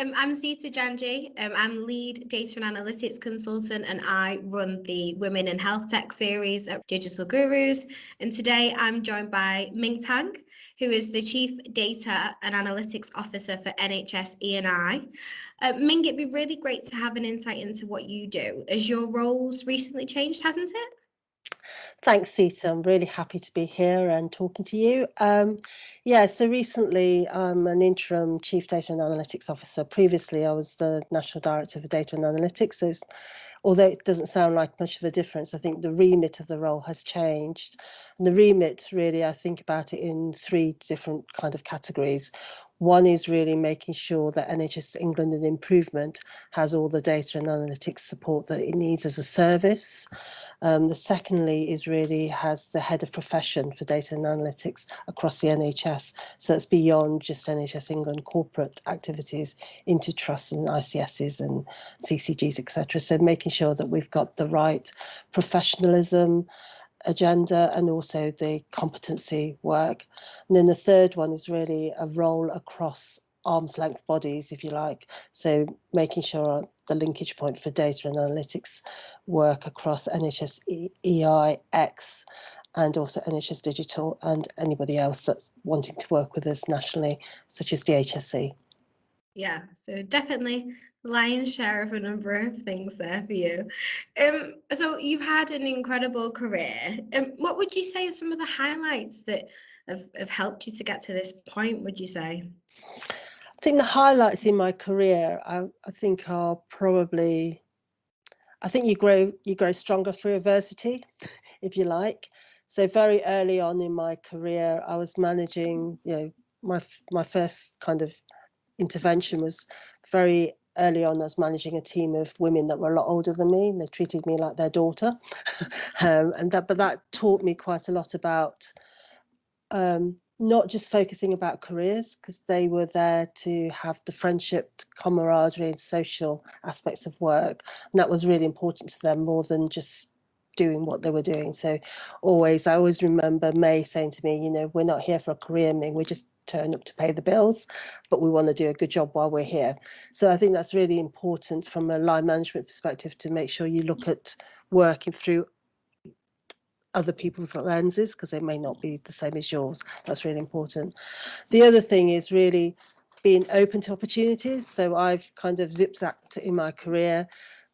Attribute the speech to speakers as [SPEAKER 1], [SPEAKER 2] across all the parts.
[SPEAKER 1] I'm Zeta Jhanji. I'm lead data and analytics consultant, and I run the Women in HealthTech series at Digital Gurus. And today I'm joined by Ming Tang, who is the Chief Data and Analytics Officer for NHS E&I. Ming, it'd be really great to have an insight into what you do, as your role's recently changed, hasn't it?
[SPEAKER 2] Thanks, Zeta. I'm really happy to be here and talking to you. So recently I'm an interim Chief Data and Analytics Officer. Previously, I was the National Director for Data and Analytics. So although it doesn't sound like much of a difference, I think the remit of the role has changed. And the remit, really, I think about it in three different kind of categories. One is really making sure that NHS England and Improvement has all the data and analytics support that it needs as a service. The secondly is really has the head of profession for data and analytics across the NHS. So it's beyond just NHS England corporate activities into trusts and ICSs and CCGs, etc. So making sure that we've got the right professionalism agenda and also the competency work. And then the third one is really a role across arm's length bodies, if you like. So making sure the linkage point for data and analytics work across NHS EIX and also NHS Digital and anybody else that's wanting to work with us nationally, such as the HSE.
[SPEAKER 1] Yeah, so definitely lion's share of a number of things there for you. So you've had an incredible career. What would you say are some of the highlights that have helped you to get to this point, would you say?
[SPEAKER 2] I think the highlights in my career, I think are probably, I think you grow stronger through adversity, if you like. So very early on in my career, I was managing, my first kind of intervention was very early on. I was managing a team of women that were a lot older than me, and they treated me like their daughter. But that taught me quite a lot about not just focusing about careers, because they were there to have the friendship, camaraderie and social aspects of work, and that was really important to them more than just doing what they were doing. So I always remember May saying to me, we're not here for a career, Ming, we just turn up to pay the bills, but we want to do a good job while we're here. So I think that's really important from a line management perspective, to make sure you look at working through other people's lenses, because they may not be the same as yours. That's really important. The other thing is really being open to opportunities. So I've kind of zigzagged in my career,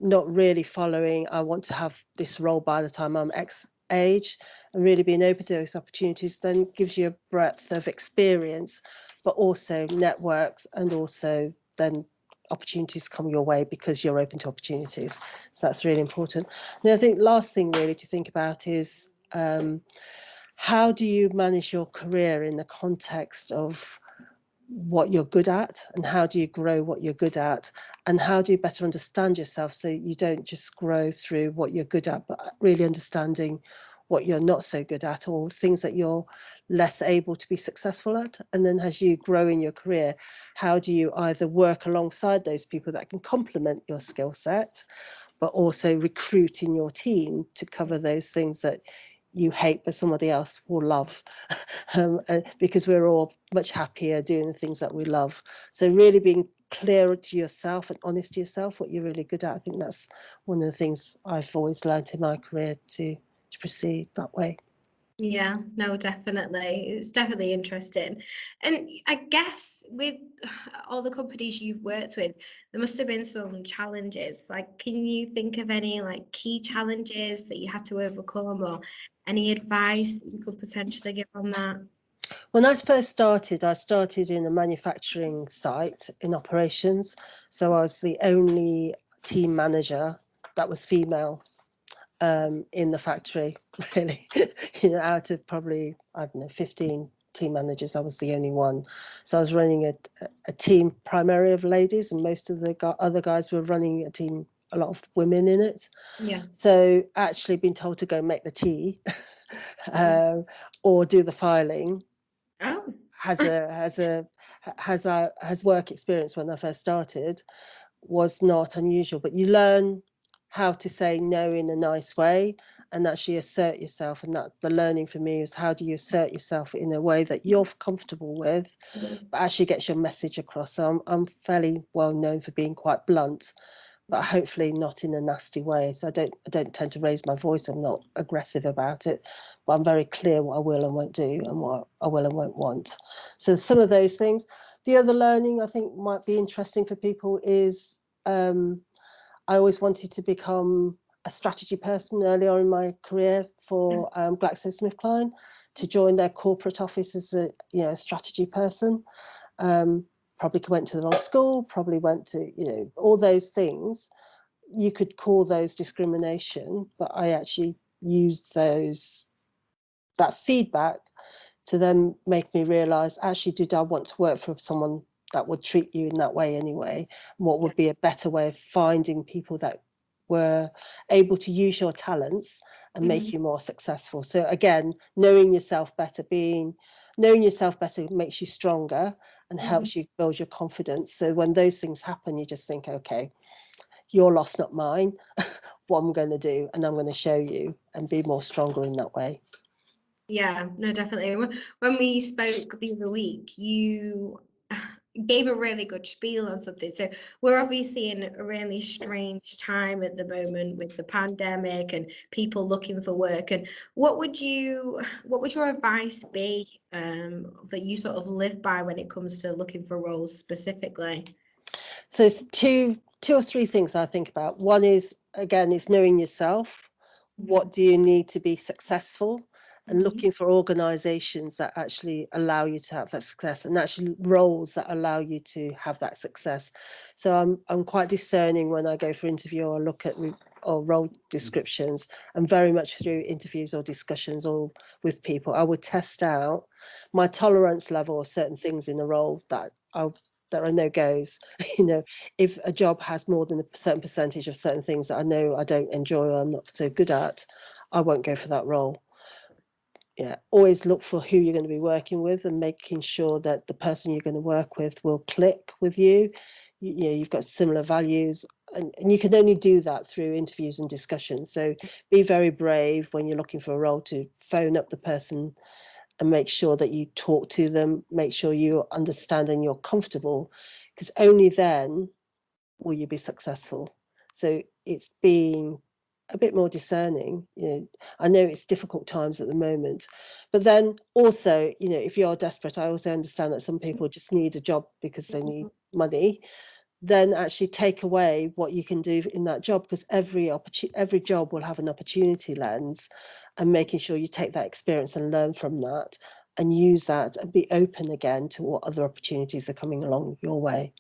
[SPEAKER 2] not really following, I want to have this role by the time I'm X age, and really being open to those opportunities then gives you a breadth of experience, but also networks, and also then opportunities come your way because you're open to opportunities. So that's really important. And I think last thing really to think about is how do you manage your career in the context of what you're good at, and how do you grow what you're good at, and how do you better understand yourself so you don't just grow through what you're good at, but really understanding what you're not so good at, or things that you're less able to be successful at. And then as you grow in your career, how do you either work alongside those people that can complement your skill set, but also recruit in your team to cover those things that you hate but somebody else will love, because we're all much happier doing the things that we love. So really being clear to yourself and honest to yourself what you're really good at. I think that's one of the things I've always learned in my career, to proceed that way.
[SPEAKER 1] Yeah, no, definitely. It's definitely interesting. And I guess with all the companies you've worked with, there must have been some challenges. Like, can you think of any key challenges that you had to overcome, or any advice that you could potentially give on that?
[SPEAKER 2] When I first started, I started in a manufacturing site in operations. So I was the only team manager that was female in the factory, really. Out of probably, 15 team managers, I was the only one. So I was running a team primarily of ladies, and most of the other guys were running a lot of women in it.
[SPEAKER 1] Yeah.
[SPEAKER 2] So actually being told to go make the tea or do the filing has work experience when I first started was not unusual. But you learn how to say no in a nice way, and actually assert yourself. And that the learning for me is, how do you assert yourself in a way that you're comfortable with, but actually gets your message across. So I'm fairly well known for being quite blunt, but hopefully not in a nasty way. So I don't tend to raise my voice. I'm not aggressive about it, but I'm very clear what I will and won't do and what I will and won't want. So some of those things. The other learning I think might be interesting for people is, I always wanted to become a strategy person earlier in my career for GlaxoSmithKline, to join their corporate office as a strategy person. Probably went to the wrong school, probably went to, all those things. You could call those discrimination, but I actually used that feedback to then make me realise, actually, did I want to work for someone that would treat you in that way anyway? What would be a better way of finding people that were able to use your talents and make you more successful? So again, knowing yourself better makes you stronger and helps you build your confidence. So when those things happen, you just think, okay, your loss, not mine. What I'm going to do, and I'm going to show you, and be more stronger in that way.
[SPEAKER 1] Yeah, no, definitely. When we spoke the other week, you gave a really good spiel on something. So we're obviously in a really strange time at the moment with the pandemic and people looking for work. And what would your advice be, that you sort of live by when it comes to looking for roles specifically?
[SPEAKER 2] So it's two or three things I think about. One is, again, it's knowing yourself. What do you need to be successful? And looking for organizations that actually allow you to have that success, and actually roles that allow you to have that success. So I'm quite discerning when I go for interview or look at or role descriptions, and very much through interviews or discussions or with people, I would test out my tolerance level of certain things in a role that are no-goes. If a job has more than a certain percentage of certain things that I know I don't enjoy or I'm not so good at, I won't go for that role. Always look for who you're going to be working with, and making sure that the person you're going to work with will click with you. You've got similar values, and you can only do that through interviews and discussions. So be very brave when you're looking for a role to phone up the person and make sure that you talk to them, make sure you understand and you're comfortable, because only then will you be successful. So it's being a bit more discerning. I know it's difficult times at the moment, but then also, if you're desperate, I also understand that some people just need a job because they need money. Then actually take away what you can do in that job, because every job will have an opportunity lens, and making sure you take that experience and learn from that and use that and be open again to what other opportunities are coming along your way.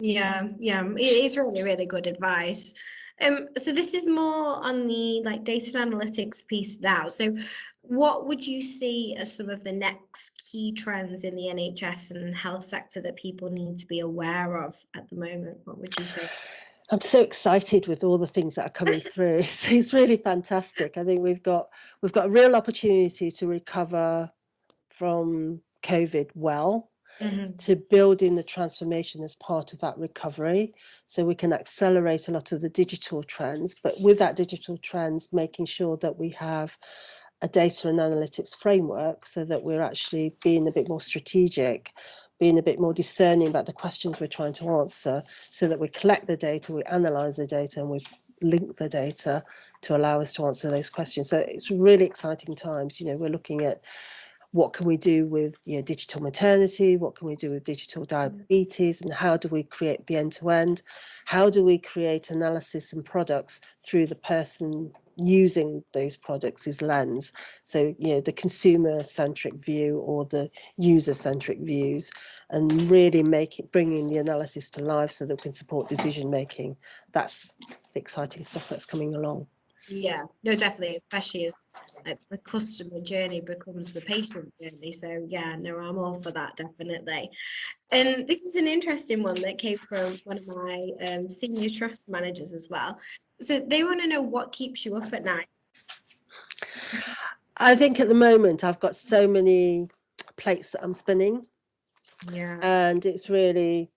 [SPEAKER 1] Yeah, it is really, really good advice. So this is more on the data and analytics piece now. So what would you see as some of the next key trends in the NHS and health sector that people need to be aware of at the moment? What would you say?
[SPEAKER 2] I'm so excited with all the things that are coming through. It's really fantastic. I think we've got a real opportunity to recover from COVID well, to build in the transformation as part of that recovery, so we can accelerate a lot of the digital trends. But with that digital trends, making sure that we have a data and analytics framework, so that we're actually being a bit more strategic, being a bit more discerning about the questions we're trying to answer, so that we collect the data, we analyze the data, and we link the data to allow us to answer those questions. So it's really exciting times. We're looking at what can we do with digital maternity, what can we do with digital diabetes, and how do we create the end-to-end? How do we create analysis and products through the person using those products' lens? So the consumer-centric view or the user-centric views, and really bringing the analysis to life so that we can support decision making. That's the exciting stuff that's coming along.
[SPEAKER 1] Yeah, no, definitely, especially as the customer journey becomes the patient journey. So yeah, no, I'm all for that, definitely. And this is an interesting one that came from one of my senior trust managers as well. So they want to know what keeps you up at night.
[SPEAKER 2] I think at the moment I've got so many plates that I'm spinning.
[SPEAKER 1] Yeah.
[SPEAKER 2] And it's really,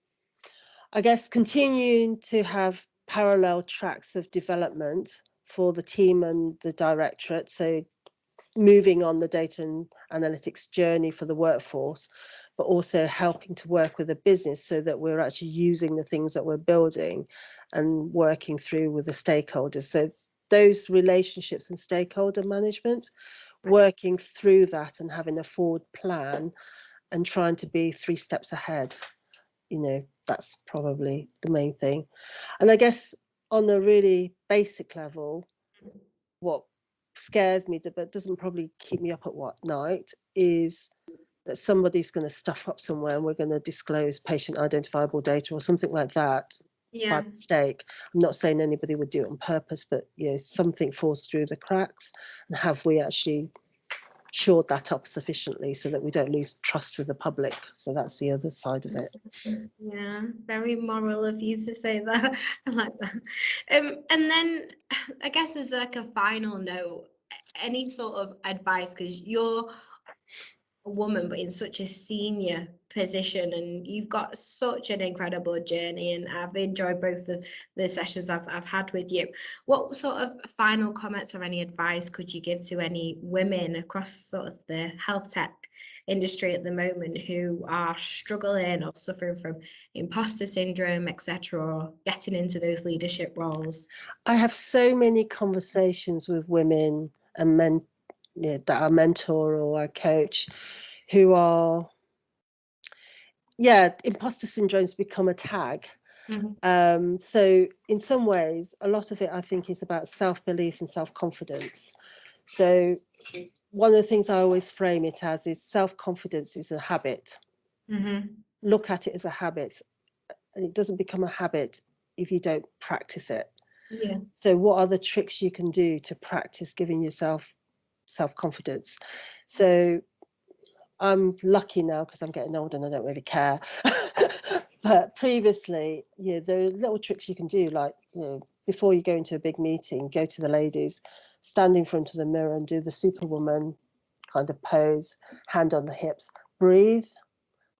[SPEAKER 2] I guess, continuing to have parallel tracks of development for the team and the directorate, so moving on the data and analytics journey for the workforce, but also helping to work with the business so that we're actually using the things that we're building and working through with the stakeholders. So those relationships and stakeholder management, working through that and having a forward plan and trying to be 3 steps ahead, that's probably the main thing. And I guess on a really basic level, what scares me but doesn't probably keep me up at night is that somebody's going to stuff up somewhere and we're going to disclose patient identifiable data or something like that by mistake. I'm not saying anybody would do it on purpose, but something falls through the cracks, and have we actually shored that up sufficiently so that we don't lose trust with the public? So that's the other side of it.
[SPEAKER 1] Yeah, very moral of you to say that. I like that. And then I guess as like a final note, any sort of advice, because you're a woman but in such a senior position and you've got such an incredible journey, and I've enjoyed both of the sessions I've had with you. What sort of final comments or any advice could you give to any women across sort of the health tech industry at the moment who are struggling or suffering from imposter syndrome, etc., or getting into those leadership roles?
[SPEAKER 2] I have so many conversations with women and men that I mentor or I coach who are, imposter syndrome's become a tag. So in some ways, a lot of it, I think, is about self-belief and self-confidence. So one of the things I always frame it as is self-confidence is a habit. Look at it as a habit, and it doesn't become a habit if you don't practice it. So what are the tricks you can do to practice giving yourself self-confidence? So I'm lucky now because I'm getting older and I don't really care. But previously, there are little tricks you can do, like, before you go into a big meeting, go to the ladies, stand in front of the mirror and do the superwoman kind of pose, hand on the hips, breathe,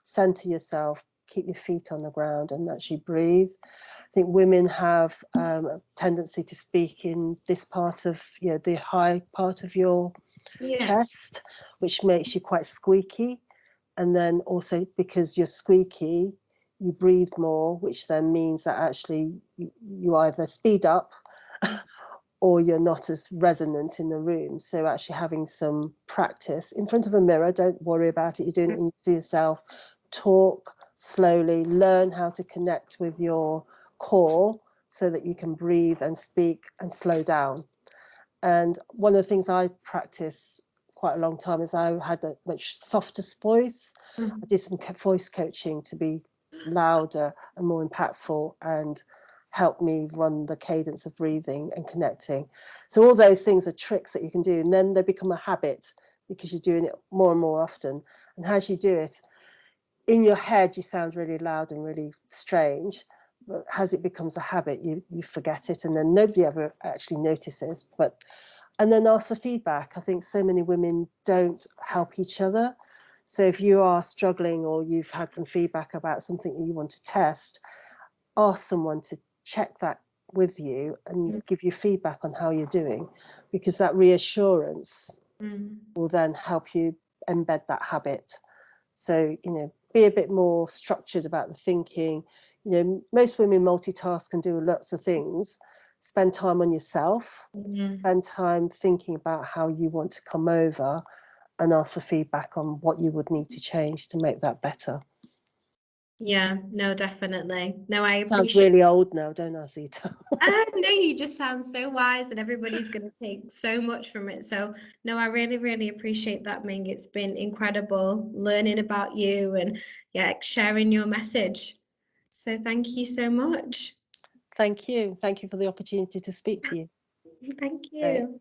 [SPEAKER 2] center yourself, keep your feet on the ground and actually breathe. I think women have a tendency to speak in this part of, the high part of your chest, which makes you quite squeaky. And then also because you're squeaky, you breathe more, which then means that actually you either speed up or you're not as resonant in the room. So actually having some practice in front of a mirror, don't worry about it, you're doing it to yourself. Talk slowly, learn how to connect with your core so that you can breathe and speak and slow down. And one of the things I practice quite a long time is I had a much softer voice. I did some voice coaching to be louder and more impactful and help me run the cadence of breathing and connecting. So all those things are tricks that you can do, and then they become a habit because you're doing it more and more often. And as you do it, in your head you sound really loud and really strange, but as it becomes a habit, you forget it, and then nobody ever actually notices. And then ask for feedback. I think so many women don't help each other. So if you are struggling or you've had some feedback about something that you want to test, ask someone to check that with you and give you feedback on how you're doing, because that reassurance will then help you embed that habit. So, be a bit more structured about the thinking. Most women multitask and do lots of things. Spend time on yourself, spend time thinking about how you want to come over, and ask for feedback on what you would need to change to make that better.
[SPEAKER 1] Yeah, no, definitely. No, I
[SPEAKER 2] Sounds
[SPEAKER 1] appreciate.
[SPEAKER 2] really old now, don't I, Zeta?
[SPEAKER 1] No, you just sound so wise, and everybody's going to take so much from it. So, no, I really, really appreciate that, Ming. It's been incredible learning about you and sharing your message. So, thank you so much.
[SPEAKER 2] Thank you. Thank you for the opportunity to speak to you.
[SPEAKER 1] Thank
[SPEAKER 2] Great.
[SPEAKER 1] you.